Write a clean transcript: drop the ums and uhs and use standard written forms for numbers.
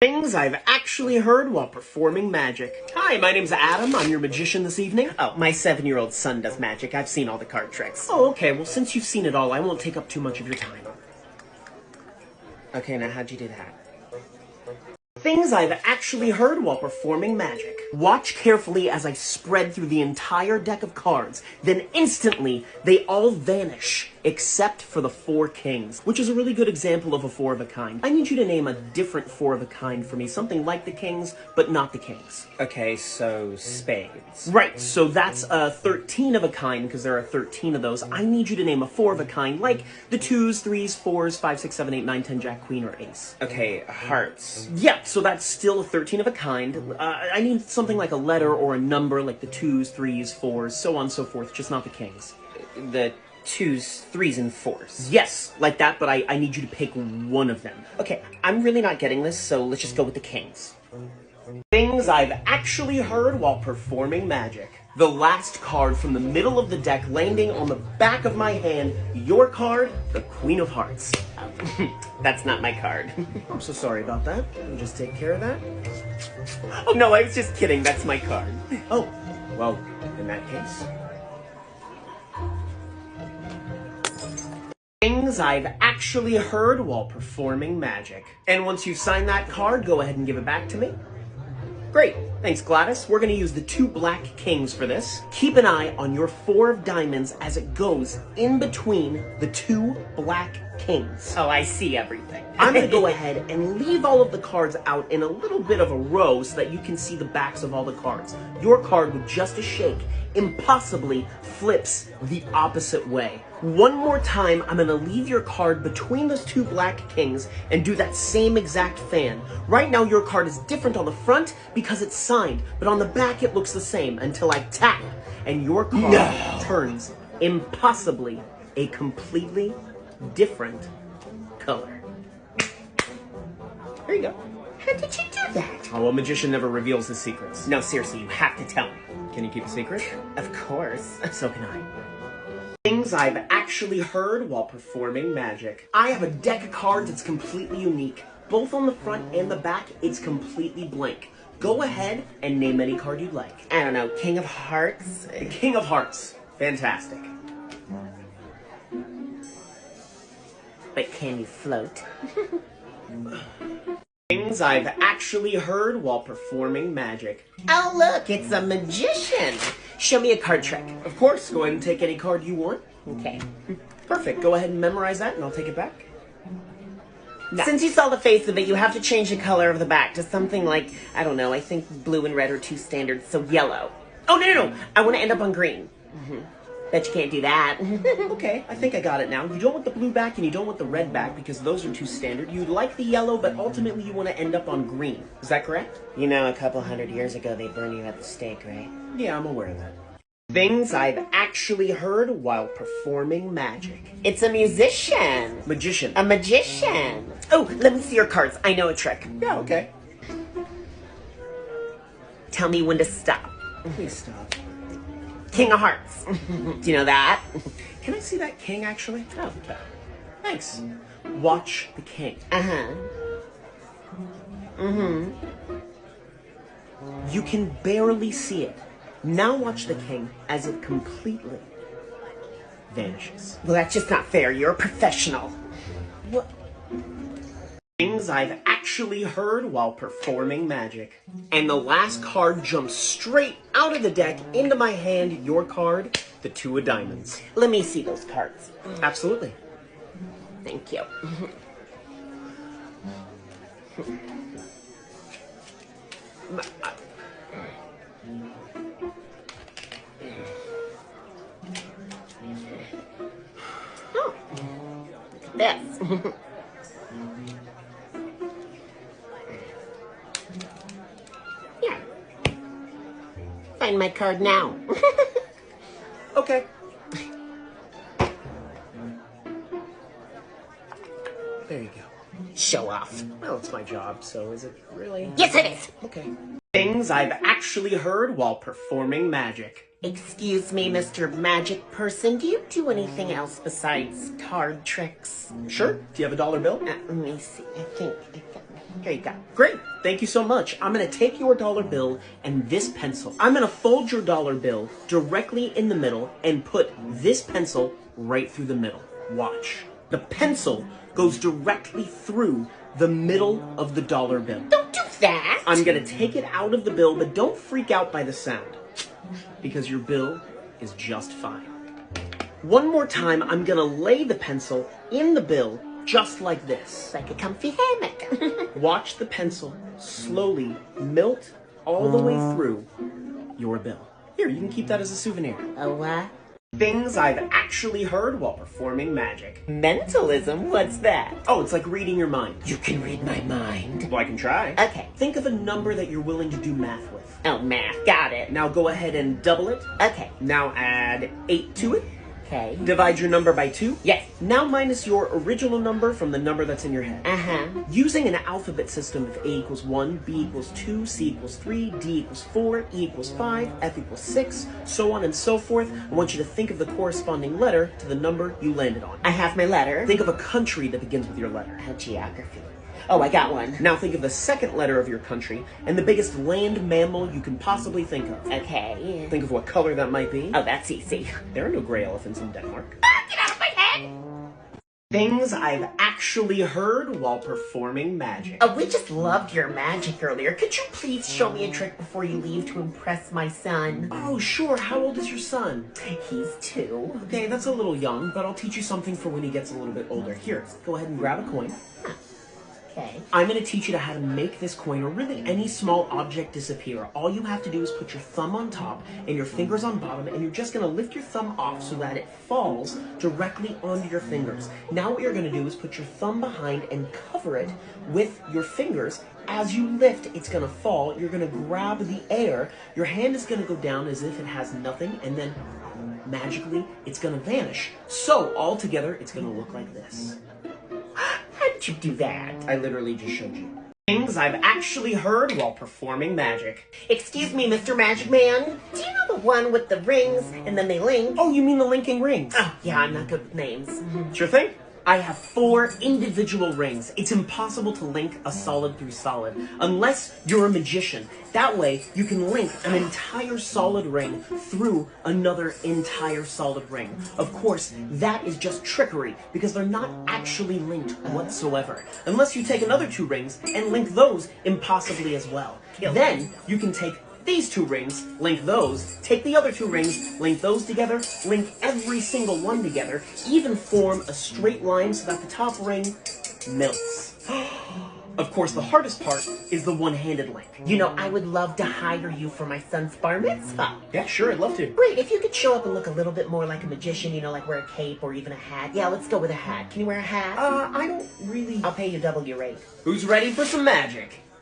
Things I've actually heard while performing magic. Hi, my name's Adam. I'm your magician this evening. Oh, my 7-year-old son does magic. I've seen all the card tricks. Oh, okay. Well, since you've seen it all, I won't take up too much of your time. Okay, now how'd you do that? Things I've actually heard while performing magic. Watch carefully as I spread through the entire deck of cards. Then instantly, they all vanish, except for the 4 kings, which is a really good example of a 4 of a kind. I need you to name a different 4 of a kind for me, something like the kings, but not the kings. Okay, so spades. Right, so that's a 13 of a kind, because there are 13 of those. I need you to name a 4 of a kind, like the 2s, 3s, 4s, 5, 6, 7, 8, 9, 10, jack, queen, or ace. Okay, hearts. Yeah, so that's still a 13 of a kind. I need something like a letter or a number, like the 2s, 3s, 4s, so on and so forth, just not the kings. The 2s, 3s, and 4s. Yes, like that, but I need you to pick one of them. Okay, I'm really not getting this, so let's just go with the kings. Things I've actually heard while performing magic. The last card from the middle of the deck landing on the back of my hand, your card, the Queen of Hearts. That's not my card. I'm so sorry about that. Can you just take care of that? Oh, no, I was just kidding. That's my card. Oh, well, in that case. Things I've actually heard while performing magic. And once you sign that card, go ahead and give it back to me. Great. Thanks, Gladys. We're going to use the 2 black kings for this. Keep an eye on your 4 of diamonds as it goes in between the 2 black kings. Oh, I see everything. I'm going to go ahead and leave all of the cards out in a little bit of a row so that you can see the backs of all the cards. Your card, with just a shake, impossibly flips the opposite way. One more time, I'm going to leave your card between those 2 black kings and do that same exact fan. Right now, your card is different on the front because it's signed, but on the back, it looks the same until I tap, and your card turns impossibly a completely different color. There you go. How did you do that? Oh, a magician never reveals his secrets. No, seriously, you have to tell me. Can you keep a secret? Of course. So can I. Things I've actually heard while performing magic. I have a deck of cards that's completely unique. Both on the front and the back, it's completely blank. Go ahead and name any card you'd like. I don't know, King of Hearts? The King of Hearts. Fantastic. But can you float? Things I've actually heard while performing magic. Oh, look, it's a magician. Show me a card trick. Of course, go ahead and take any card you want. Okay. Perfect. Go ahead and memorize that, and I'll take it back. Now, since you saw the face of it, you have to change the color of the back to something like, I don't know, I think blue and red are too standard, so yellow. Oh, no. I want to end up on green. Bet you can't do that. Okay, I think I got it now. You don't want the blue back and you don't want the red back because those are too standard. You like the yellow, but ultimately you want to end up on green. Is that correct? You know, a couple 100 years ago, they burned you at the stake, right? Yeah, I'm aware of that. Things I've actually heard while performing magic. It's a musician. Magician. A magician. Oh, let me see your cards. I know a trick. Yeah, okay. Tell me when to stop. Please stop. King of Hearts. Do you know that? Can I see that king, actually? Oh, okay. Thanks. Watch the king. You can barely see it. Now watch the king as it completely vanishes. Well, that's just not fair. You're a professional. What? Things I've actually heard while performing magic. And the last card jumps straight out of the deck into my hand, your card, the 2 of diamonds. Let me see those cards. Absolutely. Thank you. Oh, look at this. Yeah. Find my card now. Okay. There you go. Show off. Well, it's my job, so is it really? Yes, it is. Okay. Things I've actually heard while performing magic. Excuse me, Mr. Magic Person, do you do anything else besides card tricks? Sure. Do you have a dollar bill? Let me see. I think Here you go. Great. Thank you so much. I'm going to take your dollar bill and this pencil. I'm going to fold your dollar bill directly in the middle and put this pencil right through the middle. Watch. The pencil goes directly through the middle of the dollar bill. Don't do that. I'm going to take it out of the bill, but don't freak out by the sound, because your bill is just fine. One more time, I'm going to lay the pencil in the bill just like this. Like a comfy hammock. Watch the pencil slowly melt all the way through your bill. Here, you can keep that as a souvenir. Oh, what? Things I've actually heard while performing magic. Mentalism? What's that? Oh, it's like reading your mind. You can read my mind. Well, I can try. Okay. Think of a number that you're willing to do math with. Oh, math. Got it. Now go ahead and double it. Okay. Now add 8 to it. Okay. Divide your number by 2. Yes. Now minus your original number from the number that's in your head. Uh-huh. Using an alphabet system of A equals 1, B equals 2, C equals 3, D equals 4, E equals 5, F equals 6, so on and so forth, I want you to think of the corresponding letter to the number you landed on. I have my letter. Think of a country that begins with your letter. Geography. Oh, I got one. Now think of the second letter of your country and the biggest land mammal you can possibly think of. Okay. Think of what color that might be. Oh, that's easy. There are no gray elephants in Denmark. Get out of my head! Things I've actually heard while performing magic. Oh, we just loved your magic earlier. Could you please show me a trick before you leave to impress my son? Oh, sure. How old is your son? He's 2. Okay, that's a little young, but I'll teach you something for when he gets a little bit older. Here, go ahead and grab a coin. Okay. I'm going to teach you how to make this coin, or really any small object, disappear. All you have to do is put your thumb on top and your fingers on bottom, and you're just going to lift your thumb off so that it falls directly onto your fingers. Now what you're going to do is put your thumb behind and cover it with your fingers. As you lift, it's going to fall. You're going to grab the air. Your hand is going to go down as if it has nothing, and then magically, it's going to vanish. So, all together, it's going to look like this. How did you do that? I literally just showed you. Things I've actually heard while performing magic. Excuse me, Mr. Magic Man. Do you know the one with the rings and then they link? Oh, you mean the linking rings? Oh, yeah, I'm not good with names. Sure thing. I have 4 individual rings. It's impossible to link a solid through solid, unless you're a magician. That way, you can link an entire solid ring through another entire solid ring. Of course, that is just trickery, because they're not actually linked whatsoever. Unless you take another 2 rings and link those impossibly as well. Then, you can take these 2 rings, link those, take the other 2 rings, link those together, link every single one together, even form a straight line so that the top ring melts. Of course, the hardest part is the one-handed link. You know, I would love to hire you for my son's bar mitzvah. Yeah, sure, I'd love to. Great, if you could show up and look a little bit more like a magician, you know, like wear a cape or even a hat. Yeah, let's go with a hat. Can you wear a hat? I don't really... I'll pay you double your rate. Who's ready for some magic?